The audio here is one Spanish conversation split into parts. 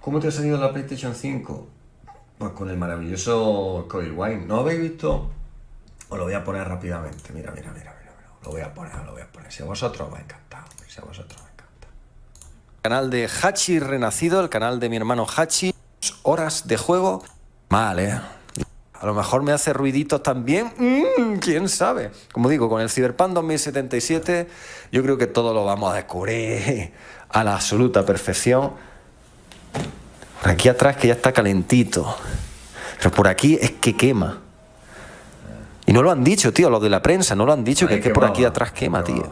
¿Cómo te ha salido la PlayStation 5? Pues con el maravilloso Coil Wine. ¿No habéis visto? Os lo voy a poner rápidamente. Mira. Lo voy a poner. Si a vosotros os va a encantar. Canal de Hachi Renacido, el canal de mi hermano Hachi. Horas de juego. Mal, ¿eh? A lo mejor me hace ruiditos también. ¿Quién sabe? Como digo, con el Cyberpunk 2077 yo creo que todo lo vamos a descubrir a la absoluta perfección. Por aquí atrás que ya está calentito. Pero por aquí es que quema. Y no lo han dicho, tío, los de la prensa, no lo han dicho, que es que por aquí atrás quema, tío.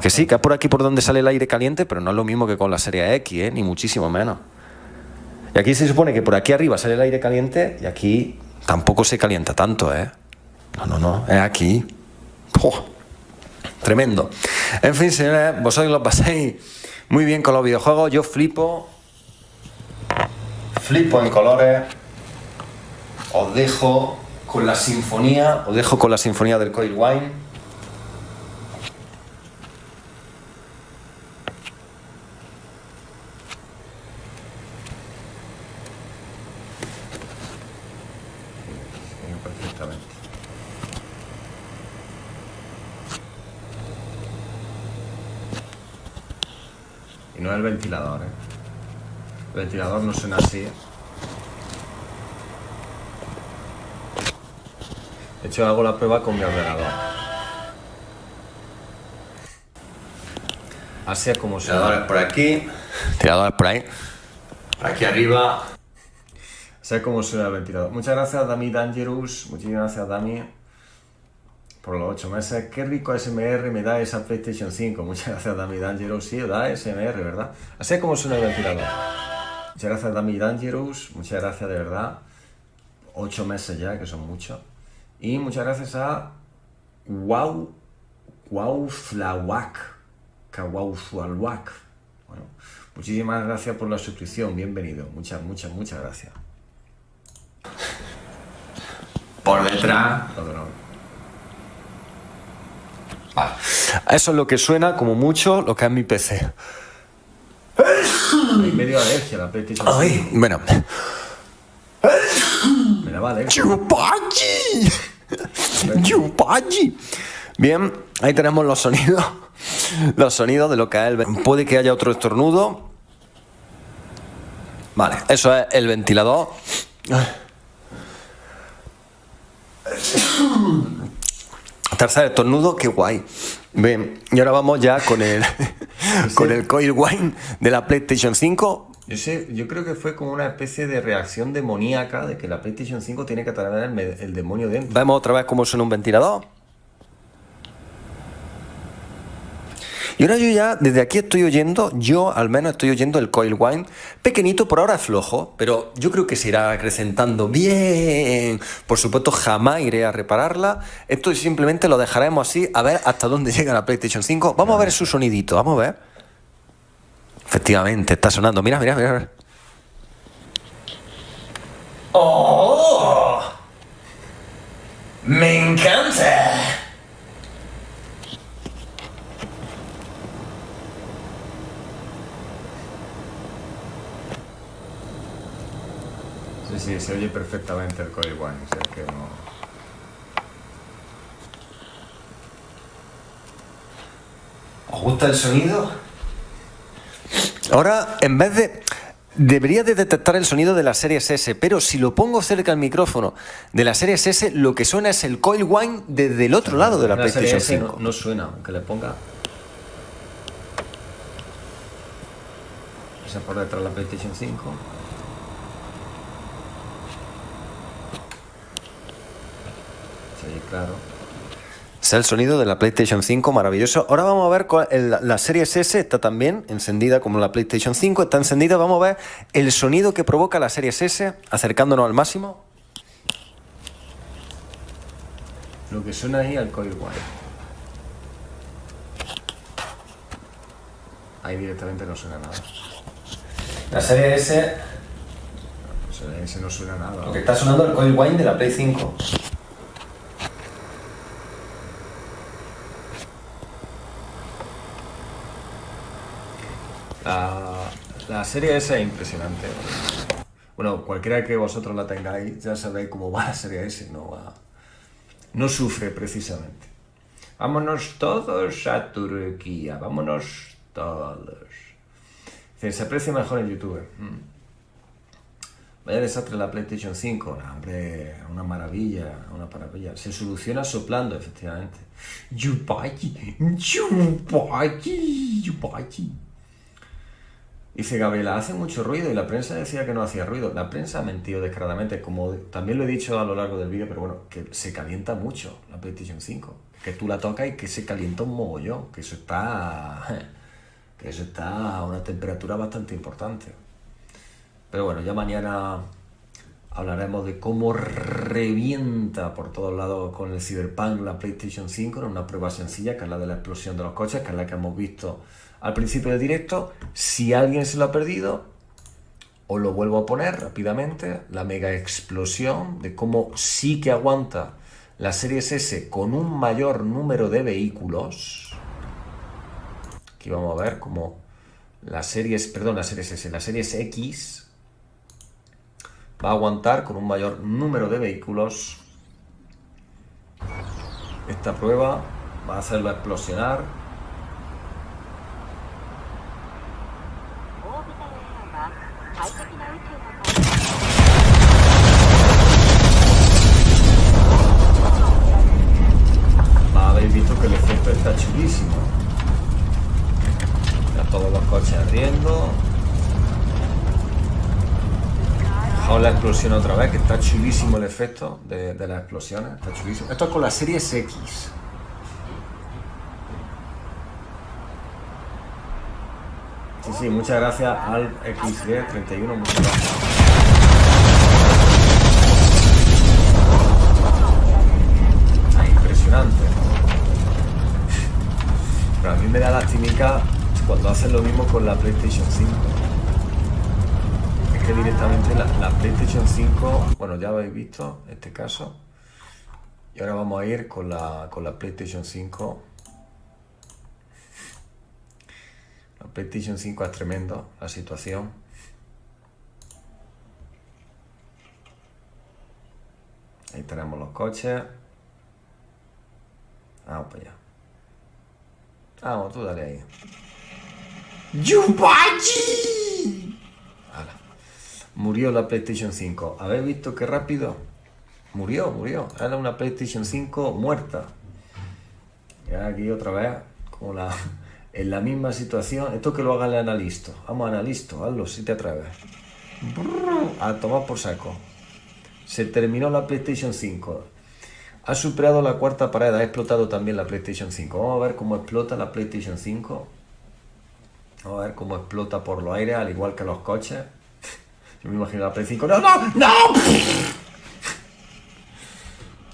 Que sí, que es por aquí por donde sale el aire caliente, pero no es lo mismo que con la serie X, ni muchísimo menos. Y aquí se supone que por aquí arriba sale el aire caliente y aquí tampoco se calienta tanto, No, es aquí. ¡Oh! Tremendo. En fin, señores, vosotros lo pasáis muy bien con los videojuegos, yo flipo en colores. Os dejo con la sinfonía del Coil Wine. Perfectamente. Y no es el ventilador, El ventilador no suena así. De hecho, hago la prueba con mi ordenador. Así es como suena. Tiradores por aquí. Tiradores por ahí. Por aquí arriba. Así es como suena el ventilador. Muchas gracias, Dami Dangerous. Muchísimas gracias, Dami, por los 8 meses. Qué rico ASMR me da esa PlayStation 5. Muchas gracias, Dami Dangerous. Sí, da ASMR, ¿verdad? Así es como suena el ventilador. Muchas gracias, Dami Dangerous. Muchas gracias, de verdad. 8 meses ya, que son muchos. Y muchas gracias a Wowflawak. Kawaufualwak. Bueno, muchísimas gracias por la suscripción. Bienvenido. Muchas gracias. Por detrás. Vale. Eso es lo que suena, como mucho, lo que es mi PC. Hay medio alergia a la PlayStation 5. Ay, bueno. Me la va a alergia. ¡Yupachi! Bien, ahí tenemos los sonidos. Los sonidos de lo que es el... Puede que haya otro estornudo. Vale, eso es el ventilador. Tercer estornudo, qué guay. Bien, y ahora vamos ya con el Coil Wine de la PlayStation 5. Yo creo que fue como una especie de reacción demoníaca de que la PlayStation 5 tiene que tener el demonio dentro. Vemos otra vez cómo suena un ventilador. Y ahora yo ya, desde aquí estoy oyendo, al menos estoy oyendo el Coil Wine. Pequeñito, por ahora es flojo, pero yo creo que se irá acrecentando bien. Por supuesto, jamás iré a repararla. Esto simplemente lo dejaremos así, a ver hasta dónde llega la PlayStation 5. Vamos a ver su sonidito, vamos a ver. Efectivamente, está sonando. Mira. ¡Oh! ¡Me encanta! Sí, se oye perfectamente el Coil Wine, o sea que no... ¿Os gusta el sonido? Ahora, en vez de... Debería de detectar el sonido de la Series S, pero si lo pongo cerca al micrófono de la Series S, lo que suena es el Coil Wine desde el otro lado de la PlayStation 5. No suena, aunque le ponga... Esa por detrás de la PlayStation 5. Sí, claro. Es el sonido de la PlayStation 5, maravilloso. Ahora vamos a ver la Series S está también encendida como la PlayStation 5, está encendida. Vamos a ver el sonido que provoca la Series S, acercándonos al máximo. Lo que suena ahí al Coil Wine. Ahí directamente no suena nada. La Series S... La Series S no suena nada. Lo que está sonando es el Coil Wine de la Play 5. La serie S es impresionante. Bueno, cualquiera que vosotros la tengáis, ya sabéis cómo va la serie S, no sufre precisamente. Vámonos todos a Turquía, vámonos todos. Se aprecia mejor en YouTube. Vaya desastre la PlayStation 5. No, hombre, una maravilla. Se soluciona soplando, efectivamente. Yupachi. Dice Gabriela, hace mucho ruido y la prensa decía que no hacía ruido. La prensa ha mentido descaradamente, como también lo he dicho a lo largo del vídeo, pero bueno, que se calienta mucho la PlayStation 5. Que tú la tocas y que se calienta un mogollón, que eso está a una temperatura bastante importante. Pero bueno, ya mañana hablaremos de cómo revienta por todos lados con el Cyberpunk la PlayStation 5 en una prueba sencilla, que es la de la explosión de los coches, que es la que hemos visto al principio del directo. Si alguien se lo ha perdido, os lo vuelvo a poner rápidamente, la mega explosión de cómo sí que aguanta la Series S con un mayor número de vehículos. Aquí vamos a ver cómo la Series X va a aguantar con un mayor número de vehículos. Esta prueba va a hacerlo explosionar. Habéis visto que el efecto está chulísimo. Ya todos los coches ardiendo. Fijaos la explosión otra vez, que está chulísimo el efecto de las explosiones. Está chulísimo. Esto es con la Series X. Sí, muchas gracias al XG31, muchas gracias. Impresionante. Pero a mí me da lastimica cuando hacen lo mismo con la PlayStation 5. Es que directamente la PlayStation 5, bueno, ya habéis visto este caso. Y ahora vamos a ir con la PlayStation 5. La PlayStation 5 es tremendo, la situación. Ahí tenemos los coches. Vamos para allá. Vamos, tú dale ahí. ¡Yupachi! Murió la PlayStation 5. ¿Habéis visto qué rápido? Murió. Era una PlayStation 5 muerta. Y aquí otra vez, como en la misma situación. Esto que lo haga el analista. Vamos, analista, hazlo si te atreves. A tomar por saco. Se terminó la PlayStation 5. Ha superado la cuarta pared. Ha explotado también la PlayStation 5. Vamos a ver cómo explota la PlayStation 5. Vamos a ver cómo explota por los aires, al igual que los coches. Yo me imagino la Play 5. ¡No!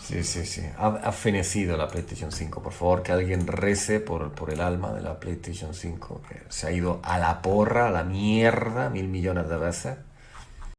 Sí. Ha fenecido la PlayStation 5. Por favor, que alguien rece por el alma de la PlayStation 5. Que se ha ido a la porra, a la mierda, 1000 millones de veces.